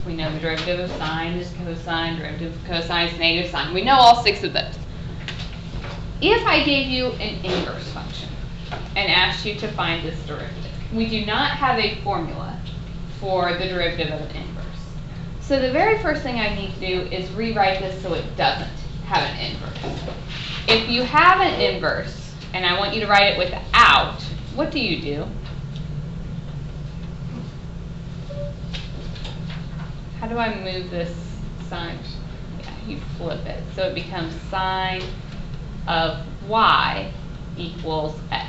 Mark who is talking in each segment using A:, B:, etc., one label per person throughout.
A: We know the derivative of sine is cosine, derivative of cosine is negative sine. We know all 6 of those. If I gave you an inverse function and asked you to find this derivative, we do not have a formula for the derivative of an inverse. So the very first thing I need to do is rewrite this so it doesn't have an inverse. If you have an inverse and I want you to write it without, what do? How do I move this sign? Yeah, you flip it. So it becomes sine of y equals x.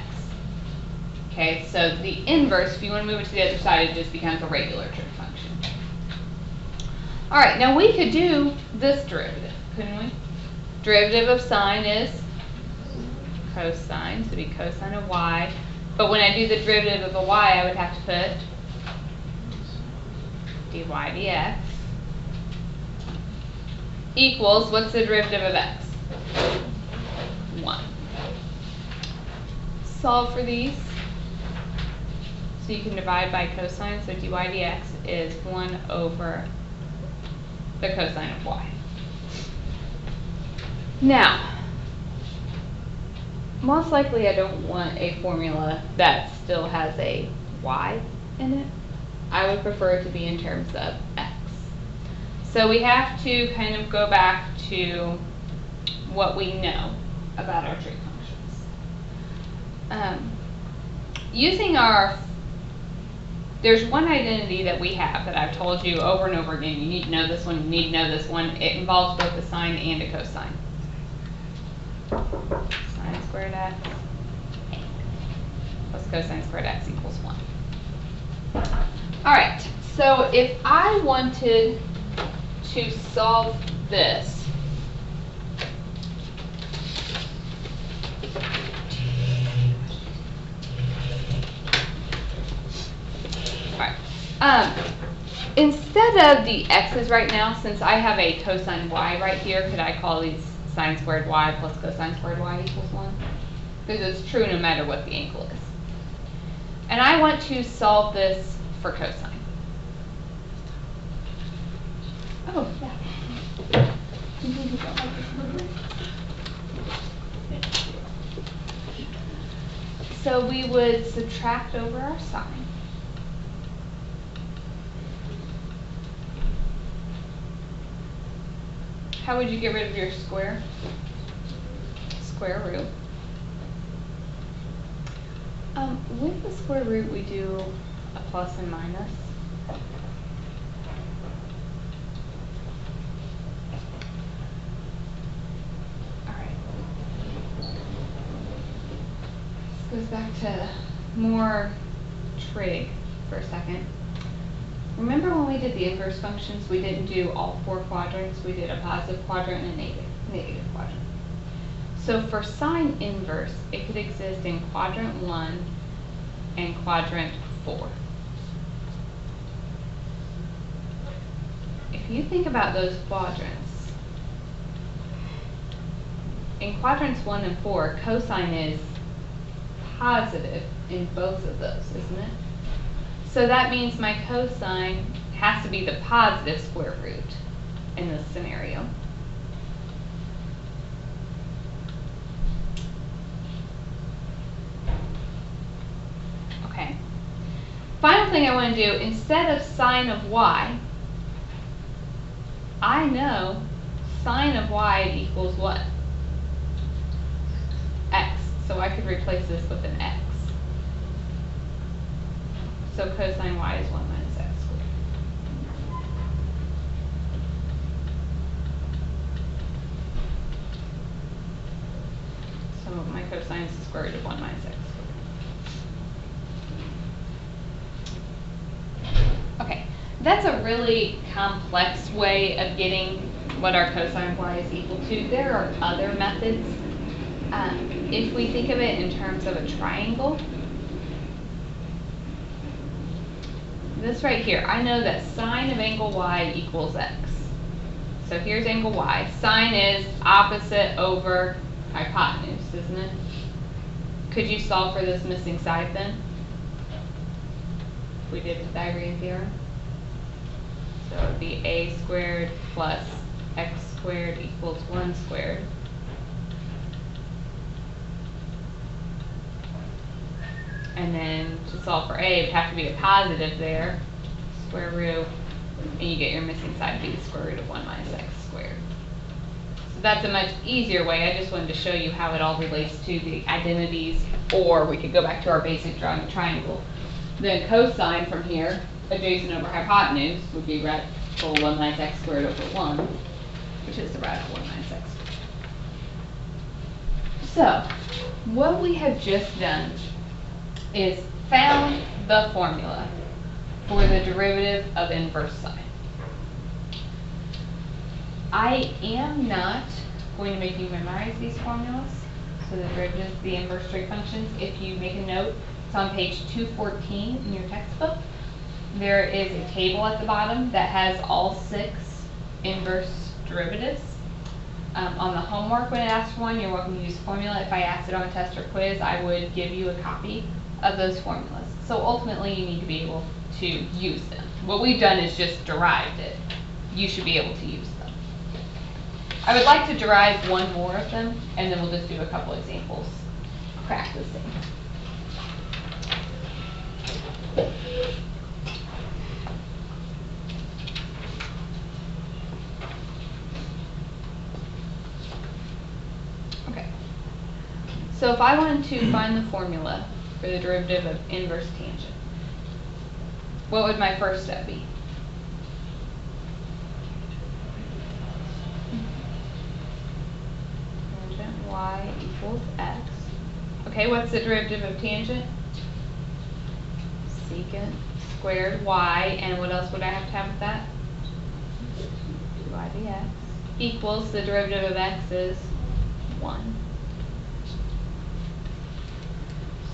A: Okay, so the inverse, if you want to move it to the other side, it just becomes a regular trig function. All right, now we could do this derivative, couldn't we? Derivative of sine is cosine, so it'd be cosine of y. But when I do the derivative of a y, I would have to put dy dx equals, what's the derivative of x? 1. Solve for these. So you can divide by cosine, so dy dx is 1 over the cosine of y. Now, most likely I don't want a formula that still has a y in it. I would prefer it to be in terms of x. So we have to kind of go back to what we know about our trig functions. Using there's one identity that we have that I've told you over and over again. You need to know this one, you need to know this one. It involves both a sine and a cosine. Sine squared x plus cosine squared x equals 1. All right, so if I wanted to solve this, all right, instead of the x's right now, since I have a cosine y right here, could I call these sine squared y plus cosine squared y equals 1? Because it's true no matter what the angle is. And I want to solve this for cosine. Oh, yeah. So we would subtract over our sine. How would you get rid of your square? Square root. With the square root, we do a plus and minus. All right. This goes back to more trig for a second. Remember when we did the inverse functions, we didn't do all 4 quadrants. We did a positive quadrant and a negative quadrant. So for sine inverse, it could exist in quadrant 1 and quadrant 4. If you think about those quadrants, in quadrants 1 and 4, cosine is positive in both of those, isn't it? So that means my cosine has to be the positive square root in this scenario. Okay. Final thing I want to do, instead of sine of y, I know sine of y equals what? X. So I could replace this with an x. So cosine y is 1 minus x squared. So my cosine is the square root of 1 minus x squared. Okay, that's a really complex way of getting what our cosine of y is equal to. There are other methods. If we think of it in terms of a triangle, this right here, I know that sine of angle y equals x. So here's angle y. Sine is opposite over hypotenuse, isn't it? Could you solve for this missing side then? If we did Pythagorean theorem? So it would be a squared plus x squared equals 1 squared. And then to solve for a, it would have to be a positive there, square root, and you get your missing side be the square root of 1 minus x squared. So that's a much easier way. I just wanted to show you how it all relates to the identities, or we could go back to our basic drawing a triangle. Then cosine from here, adjacent over hypotenuse, would be radical 1 minus x squared over 1, which is the radical 1 minus x squared. So, what we have just done is found the formula for the derivative of inverse sine. I am not going to make you memorize these formulas, so the derivatives, the inverse trig functions. If you make a note, it's on page 214 in your textbook. There is a table at the bottom that has all 6 inverse derivatives. On the homework, when it asks for one, you're welcome to use the formula. If I asked it on a test or quiz, I would give you a copy of those formulas. So ultimately, you need to be able to use them. What we've done is just derived it. You should be able to use them. I would like to derive one more of them, and then we'll just do a couple examples practicing. Okay. So if I wanted to find the formula for the derivative of inverse tangent, what would my first step be? Tangent y equals x. Okay, what's the derivative of tangent? Secant squared y, and what else would I have to have with that? 2y dx equals the derivative of x is 1.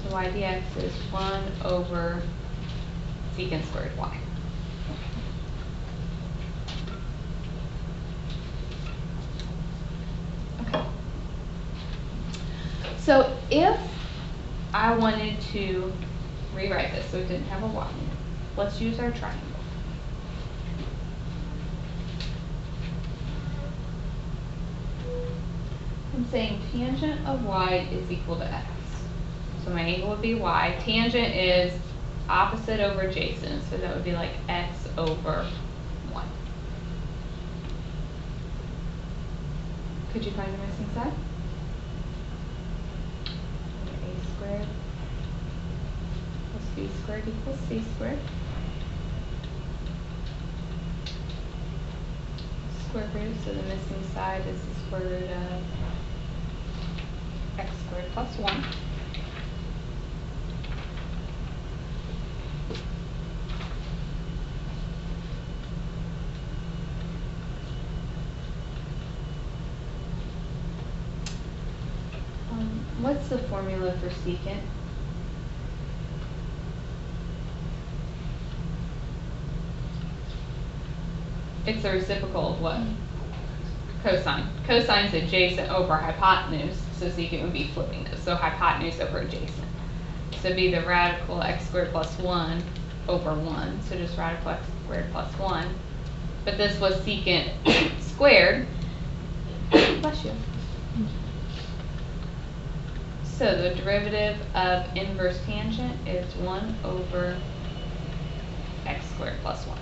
A: So y dx is 1 over secant squared y. Okay. So if I wanted to rewrite this so it didn't have a y, let's use our triangle. I'm saying tangent of y is equal to x. So my angle would be y. Tangent is opposite over adjacent, so that would be like x over 1. Could you find the missing side? A squared plus b squared equals c squared. Square root, so the missing side is the square root of x squared plus 1. What's the formula for secant? It's the reciprocal of what? Cosine. Cosine's adjacent over hypotenuse, so secant would be flipping this. So hypotenuse over adjacent. So it'd be the radical x squared plus 1 over 1. So just radical x squared plus 1. But this was secant squared. Bless you. So the derivative of inverse tangent is 1 over x squared plus 1.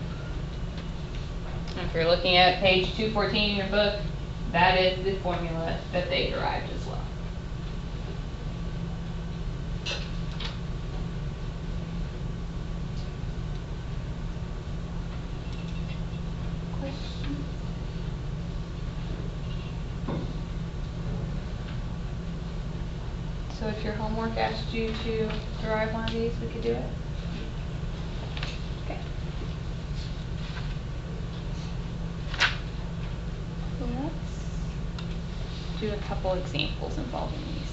A: And if you're looking at page 214 in your book, that is the formula that they derived as well. Questions? So if your homework asked you to derive one of these, we could do it? Okay. So let's do a couple examples involving these.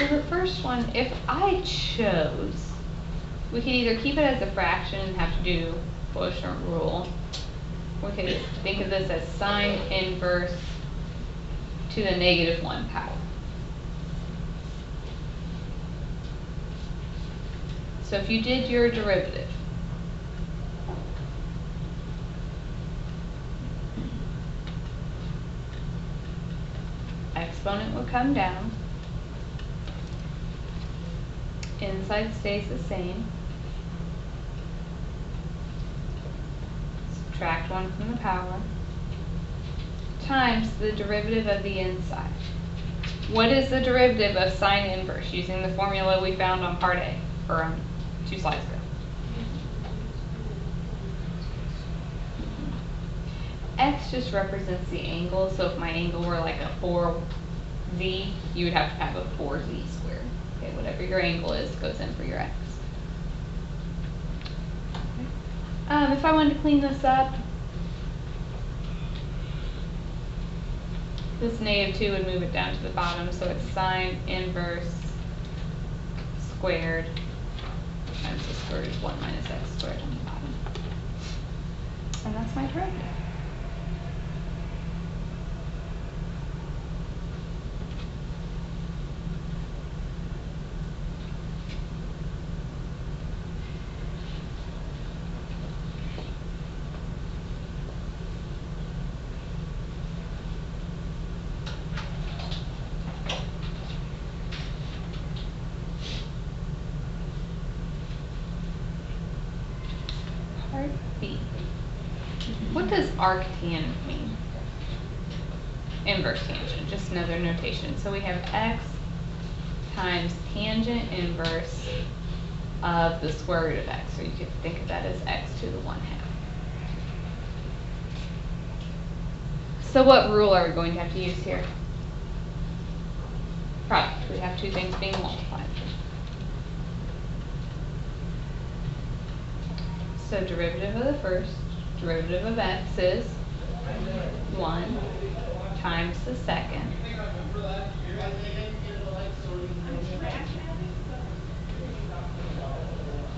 A: So the first one, if I chose, we could either keep it as a fraction and have to do quotient rule. We could think of this as sine inverse to the -1 power. So if you did your derivative, exponent would come down, inside stays the same, subtract 1 from the power, times the derivative of the inside. What is the derivative of sine inverse using the formula we found on part A, or on 2 slides ago? X just represents the angle, so if my angle were like a 4z, you would have to have a 4z squared. Okay, whatever your angle is goes in for your x. If I wanted to clean this up, this -2 would move it down to the bottom, so it's sine inverse squared times the square root of 1 minus x squared on the bottom. And that's my derivative. Part B. What does arctangent mean? Inverse tangent, just another notation. So we have x times tangent inverse of the square root of x. So you could think of that as x to the 1/2. So what rule are we going to have to use here? Product. We have two things being multiplied. So derivative of the first, derivative of x is 1 times the second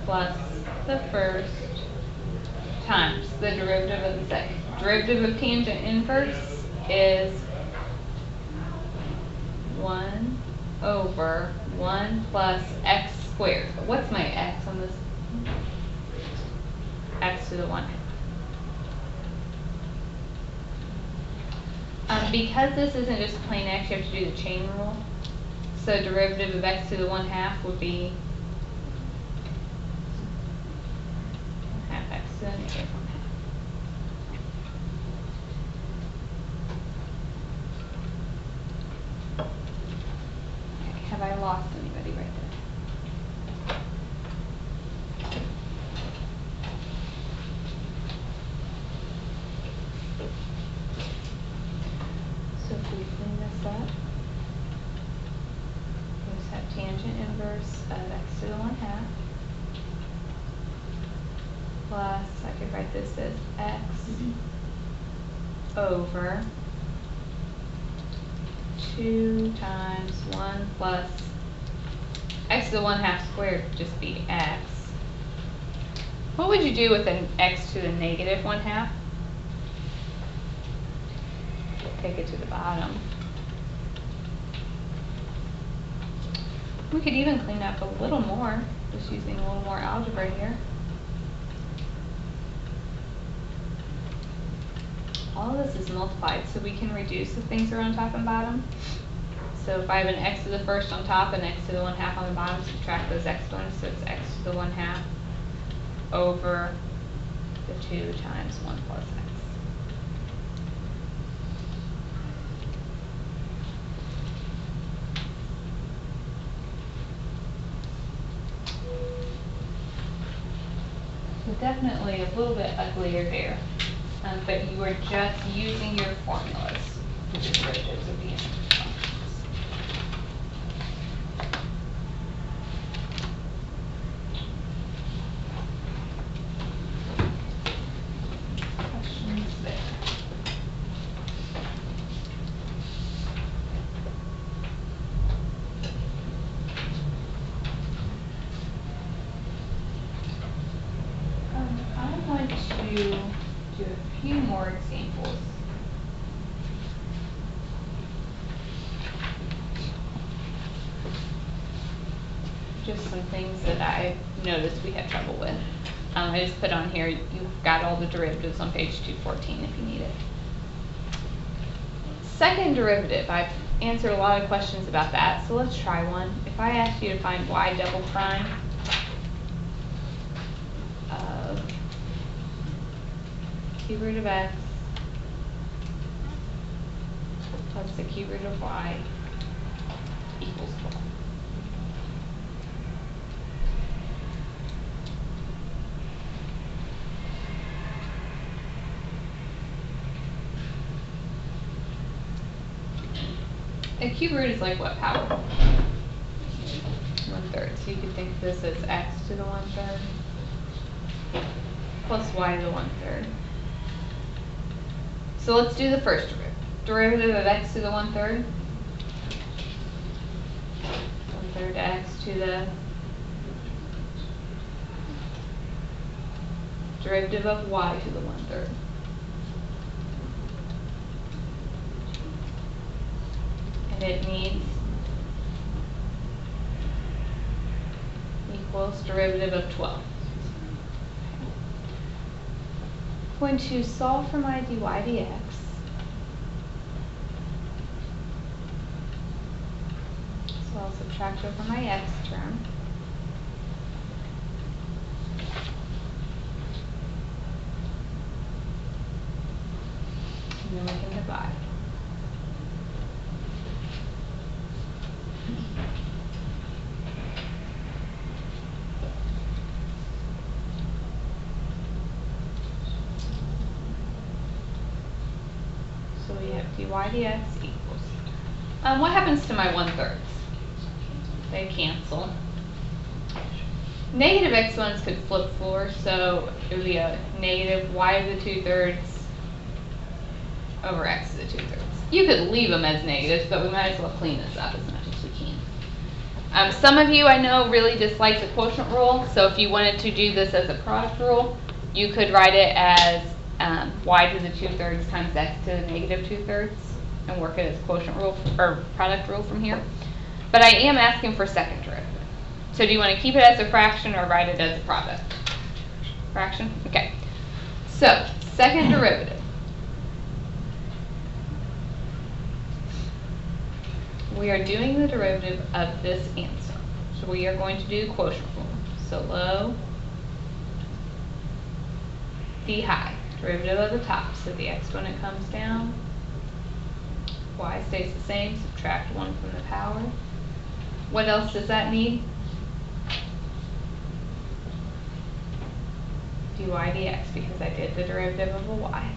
A: plus the first times the derivative of the second. Derivative of tangent inverse is 1 over 1 plus x squared. But what's my x on this? X to the 1/2. Because this isn't just plain x, you have to do the chain rule. So derivative of x to the 1/2 would be half x to the -1/2. Okay, have I lost anybody right there? So if we clean this up, we just have tangent inverse of x to the 1/2 plus, I could write this as x over 2 times 1 plus x to the 1/2 squared would just be x. What would you do with an x to the -1/2? Take it to the bottom. We could even clean up a little more, just using a little more algebra here. All of this is multiplied, so we can reduce the things that are on top and bottom. So if I have an x to the first on top and x to the 1/2 on the bottom, subtract those exponents, so it's x to the 1/2 over the 2 times 1 plus x. So definitely a little bit uglier there, but you are just using your formulas for the derivatives of the inverse functions. Questions there? just some things that I noticed we had trouble with. I just put on here, you've got all the derivatives on page 214 if you need it. Second derivative, I've answered a lot of questions about that, so let's try one. If I asked you to find y double prime of cube root of x plus the cube root of y equals 12. A cube root is like what power? 1/3. So you could think of this as x to the 1/3 plus y to the 1/3. So let's do the first derivative. Derivative of x to the 1/3. 1/3 x to the derivative of y to the 1/3. And it needs equals derivative of 12. I'm going to solve for my dy dx. So I'll subtract over my x term. And then we can divide. So we have dy dx equals. What happens to my 1/3? They cancel. Negative exponents could flip floor, so it would be a negative y to the 2/3 over x to the 2/3. You could leave them as negatives, but we might as well clean this up as much as we can. Some of you I know really dislike the quotient rule, so if you wanted to do this as a product rule, you could write it as y to the 2/3 times x to the negative 2/3 and work it as quotient rule or product rule from here. But I am asking for second derivative. So do you want to keep it as a fraction or write it as a product? Fraction? Okay. So second derivative. We are doing the derivative of this answer. So we are going to do quotient rule. So low, d high. Derivative of the top. So the exponent comes down. Y stays the same. Subtract 1 from the power. What else does that need? dy dx, because I did the derivative of a y.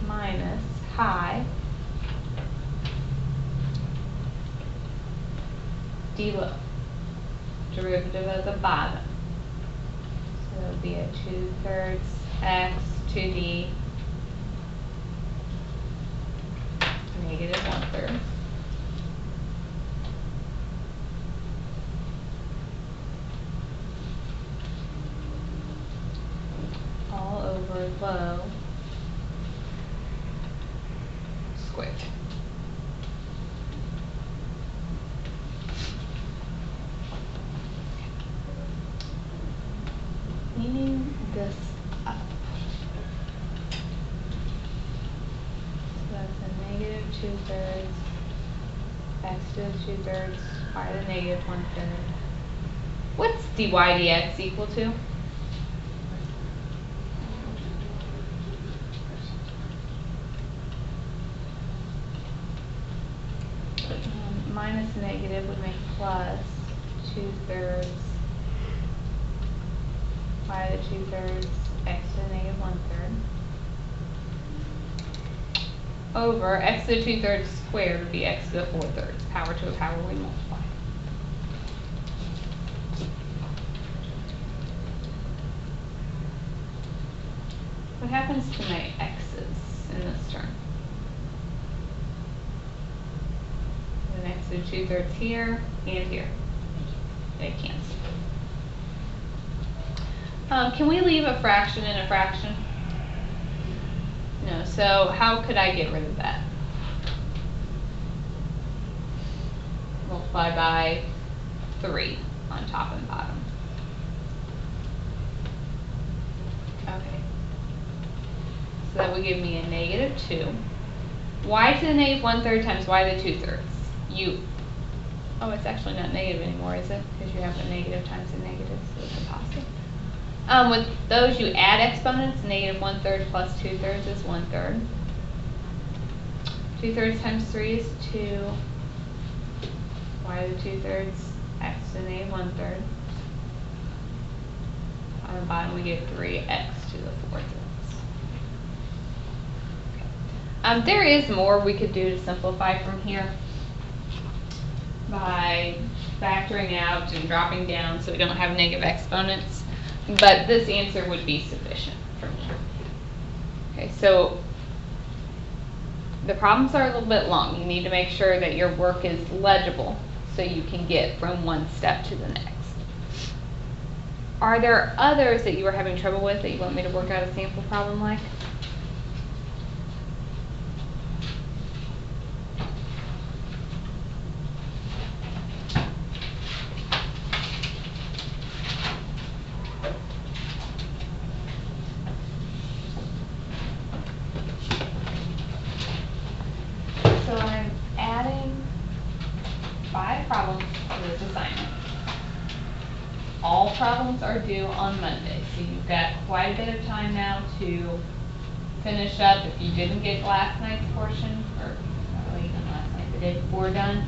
A: Minus high d low. Derivative of the bottom. So it would be a 2/3 x 2d negative 1/3. All over low squared. Cleaning this up. So that's a negative 2/3 x to the 2/3 y to the negative 1/3. What's dy dx equal to? Minus negative would make plus 2/3 y to the 2/3 x to the negative 1/3 over x to the 2/3 squared would be x to the 4/3. Power to a power we multiply. What happens to my x's in this term? The x to the 2/3 here and here. They cancel. Can we leave a fraction in a fraction? No, so how could I get rid of that? Well, multiply by 3 on top and bottom. Okay. So that would give me a negative 2. Y to the negative 1/3 times y to the 2/3. Oh, it's actually not negative anymore, is it? Because you have a negative times a negative, so it's a positive. With those, you add exponents. Negative 1/3 plus 2/3 is 1/3. 2/3 times 3 is 2. Y to the 2/3, x to the negative 1/3. On the bottom, we get 3x to the 4/3. Okay. There is more we could do to simplify from here by factoring out and dropping down so we don't have negative exponents. But this answer would be sufficient for me. Okay, so the problems are a little bit long. You need to make sure that your work is legible so you can get from one step to the next. Are there others that you are having trouble with that you want me to work out a sample problem like? So I'm adding 5 problems to this assignment. All problems are due on Monday, so you've got quite a bit of time now to finish up. If you didn't get last night's portion, or not really even last night, the day before done.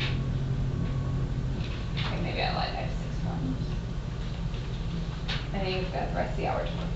A: Okay, maybe I lied, I have 6 problems. And then you've got the rest of the hour to work.